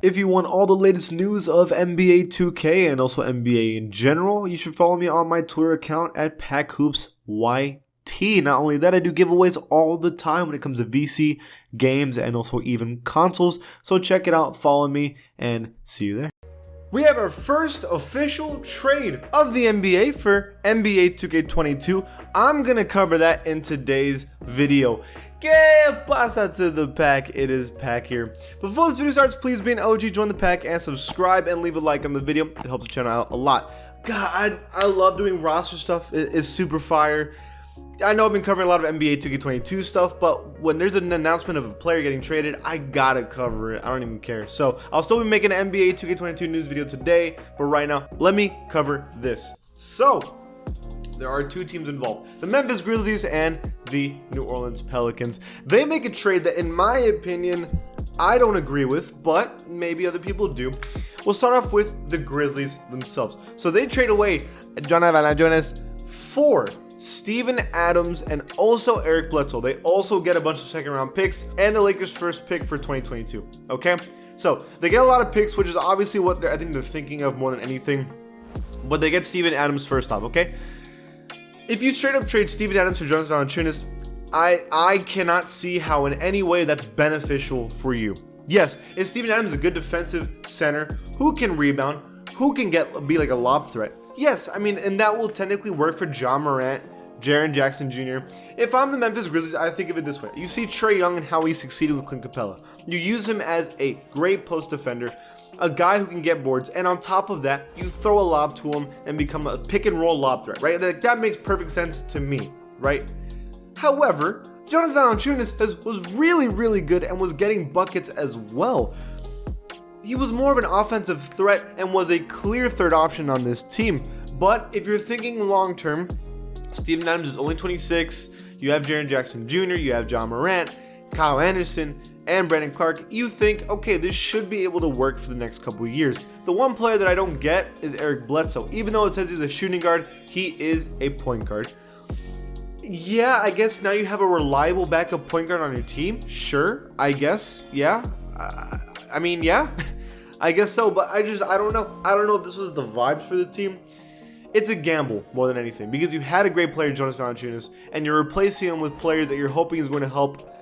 If you want all the latest news of NBA 2K and also NBA in general, you should follow me on my Twitter account at PackHoopsYT. Not only that, I do giveaways all the time when it comes to VC, games, and also even consoles. So check it out, follow me, and see you there. We have our first official trade of the NBA for NBA 2K22. I'm going to cover that in today's video. ¿Qué pasa to the pack? It is Pack here. Before this video starts, please be an OG, join the pack, and subscribe, and leave a like on the video. It helps the channel out a lot. God, I love doing roster stuff. It's super fire. I know I've been covering a lot of NBA 2K22 stuff, but when there's an announcement of a player getting traded, I gotta cover it. I don't even care. So I'll still be making an NBA 2K22 news video today, but right now, let me cover this. So there are two teams involved, the Memphis Grizzlies and the New Orleans Pelicans. They make a trade that, in my opinion, I don't agree with, but maybe other people do. We'll start off with the Grizzlies themselves. So they trade away Jonas for Steven Adams and also Eric Bledsoe. They also get a bunch of second-round picks and the Lakers' first pick for 2022. Okay, so they get a lot of picks, which is obviously what I think they're thinking of more than anything. But they get Steven Adams first off. Okay. If you straight up trade Steven Adams for Jonas Valanciunas, I cannot see how in any way that's beneficial for you. Yes, if Steven Adams is a good defensive center who can rebound, who can be like a lob threat, yes, I mean, and that will technically work for Ja Morant, Jaren Jackson Jr. If I'm the Memphis Grizzlies, I think of it this way. You see Trae Young and how he succeeded with Clint Capella. You use him as a great post defender, a guy who can get boards, and on top of that, you throw a lob to him and become a pick and roll lob threat, right? That makes perfect sense to me, right? However, Jonas Valanciunas was really, really good and was getting buckets as well. He was more of an offensive threat and was a clear third option on this team. But if you're thinking long term, Steven Adams is only 26. You have Jaren Jackson Jr., you have Ja Morant, Kyle Anderson, and Brandon Clark. You think, okay, this should be able to work for the next couple of years. The one player that I don't get is Eric Bledsoe. Even though it says he's a shooting guard, he is a point guard. Yeah, I guess now you have a reliable backup point guard on your team. Sure, I guess. Yeah. I mean, yeah, I guess so. But I don't know. I don't know if this was the vibes for the team. It's a gamble more than anything because you had a great player, Jonas Valanciunas, and you're replacing him with players that you're hoping is going to help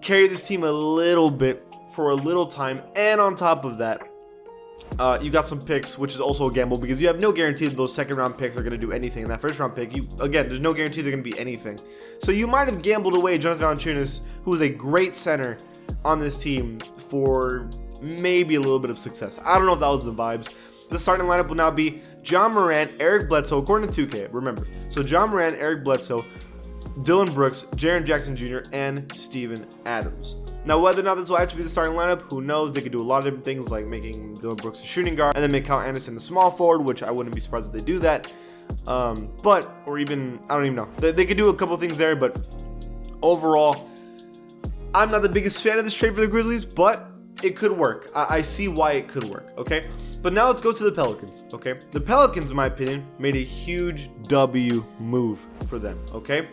carry this team a little bit for a little time. And on top of that, you got some picks, which is also a gamble because you have no guarantee that those second round picks are going to do anything. In that first round pick, there's no guarantee they're going to be anything. So you might have gambled away Jonas Valanciunas, who is a great center on this team, for maybe a little bit of success. I don't know if that was the vibes. The starting lineup will now be Ja Morant, Eric Bledsoe, according to 2K, remember. So Ja Morant, Eric Bledsoe, Dillon Brooks, Jaren Jackson Jr., and Steven Adams. Now, whether or not this will actually be the starting lineup, who knows? They could do a lot of different things, like making Dillon Brooks a shooting guard, and then make Kyle Anderson the small forward, which I wouldn't be surprised if they do that. Or even, I don't even know. They could do a couple things there, but overall, I'm not the biggest fan of this trade for the Grizzlies, but it could work. I see why it could work, okay? But now let's go to the Pelicans, okay? The Pelicans, in my opinion, made a huge W move for them, okay?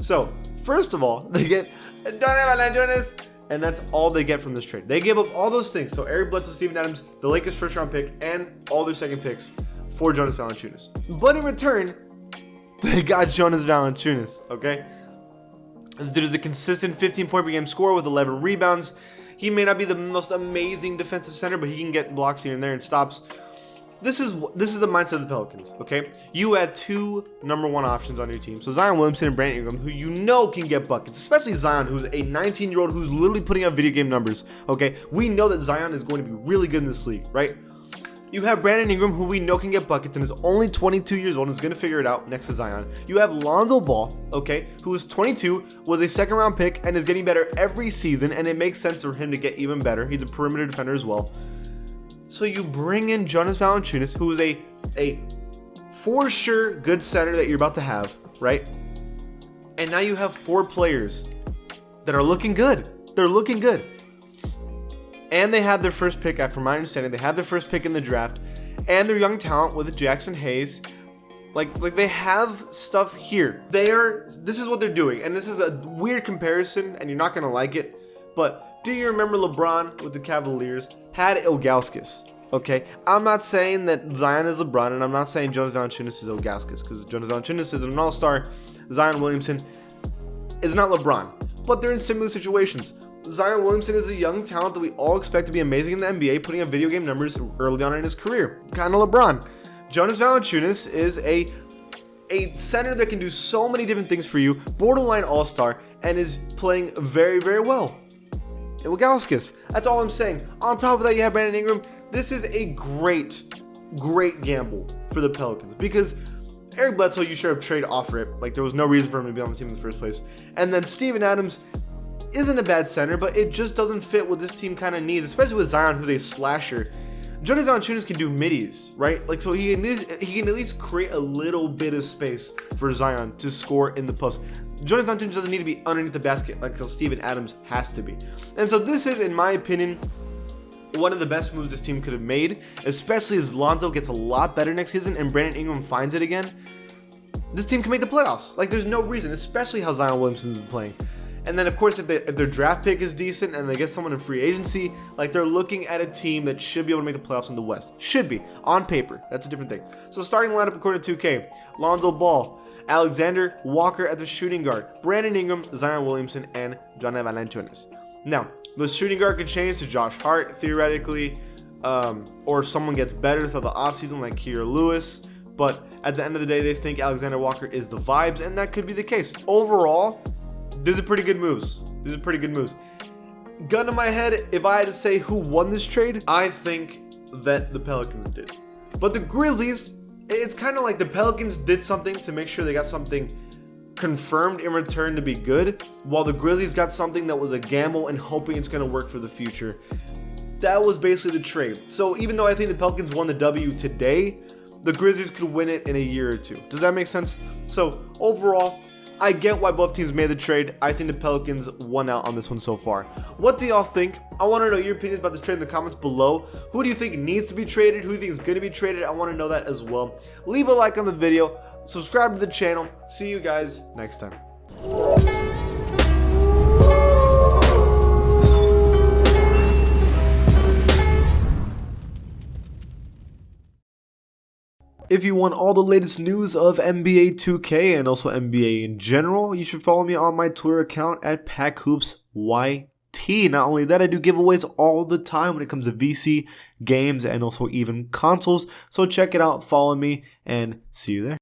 So, first of all, they get Jonas, and that's all they get from this trade. They gave up all those things. So, Eric Bledsoe, Steven Adams, the Lakers' first round pick, and all their second picks for Jonas Valanciunas. But in return, they got Jonas Valanciunas, okay? This dude is a consistent 15-point per game scorer with 11 rebounds. He may not be the most amazing defensive center, but he can get blocks here and there and stops. This is the mindset of the Pelicans, okay? You had two number one options on your team. So Zion Williamson and Brandon Ingram, who you know can get buckets, especially Zion, who's a 19-year-old who's literally putting up video game numbers, okay? We know that Zion is going to be really good in this league, right? You have Brandon Ingram, who we know can get buckets and is only 22 years old and is going to figure it out next to Zion. You have Lonzo Ball, okay, who is 22, was a second-round pick, and is getting better every season, and it makes sense for him to get even better. He's a perimeter defender as well. So you bring in Jonas Valanciunas, who is a for sure good center that you're about to have, right? And now you have four players that are looking good. They're looking good. And they had their first pick, from my understanding, they had their first pick in the draft. And their young talent with Jackson Hayes. Like they have stuff here. This is what they're doing. And this is a weird comparison, and you're not going to like it. But do you remember LeBron with the Cavaliers had Ilgauskas. Okay, I'm not saying that Zion is LeBron, and I'm not saying Jonas Valanciunas is Ilgauskas, because Jonas Valanciunas is an all-star. Zion Williamson is not LeBron, but they're in similar situations. Zion Williamson is a young talent that we all expect to be amazing in the NBA, putting up video game numbers early on in his career, kind of LeBron. Jonas Valanciunas is a center that can do so many different things for you, borderline all-star, and is playing very, very well. Ilgauskas, that's all I'm saying. On top of that, you have Brandon Ingram. This is a great gamble for the Pelicans, because Eric Bledsoe, you should have traded off rip. Like, there was no reason for him to be on the team in the first place. And then Steven Adams isn't a bad center, but it just doesn't fit what this team kind of needs, especially with Zion, who's a slasher. Jonas Valanciunas can do middies, right? Like, so he can at least create a little bit of space for Zion to score in the post. Jonas Valanciunas doesn't need to be underneath the basket like Steven Adams has to be. And so this is, in my opinion, one of the best moves this team could have made, especially as Lonzo gets a lot better next season and Brandon Ingram finds it again. This team can make the playoffs. Like, there's no reason, especially how Zion Williamson's been playing. And then, of course, if their draft pick is decent and they get someone in free agency, like, they're looking at a team that should be able to make the playoffs in the West. Should be. On paper. That's a different thing. So, starting lineup according to 2K. Lonzo Ball, Alexander Walker at the shooting guard, Brandon Ingram, Zion Williamson, and Jonas Valanciunas. Now, the shooting guard could change to Josh Hart, theoretically, or if someone gets better throughout the offseason like Kira Lewis. But at the end of the day, they think Alexander Walker is the vibes, and that could be the case. Overall, these are pretty good moves. Gun to my head, if I had to say who won this trade, I think that the Pelicans did. But the Grizzlies, it's kind of like the Pelicans did something to make sure they got something confirmed in return to be good, while the Grizzlies got something that was a gamble and hoping it's going to work for the future. That was basically the trade. So even though I think the Pelicans won the W today, the Grizzlies could win it in a year or two. Does that make sense? So overall, I get why both teams made the trade. I think the Pelicans won out on this one so far. What do y'all think? I want to know your opinions about this trade in the comments below. Who do you think needs to be traded? Who do you think is going to be traded? I want to know that as well. Leave a like on the video. Subscribe to the channel. See you guys next time. If you want all the latest news of NBA 2K and also NBA in general, you should follow me on my Twitter account at PackHoopsYT. Not only that, I do giveaways all the time when it comes to VC, games, and also even consoles. So check it out, follow me, and see you there.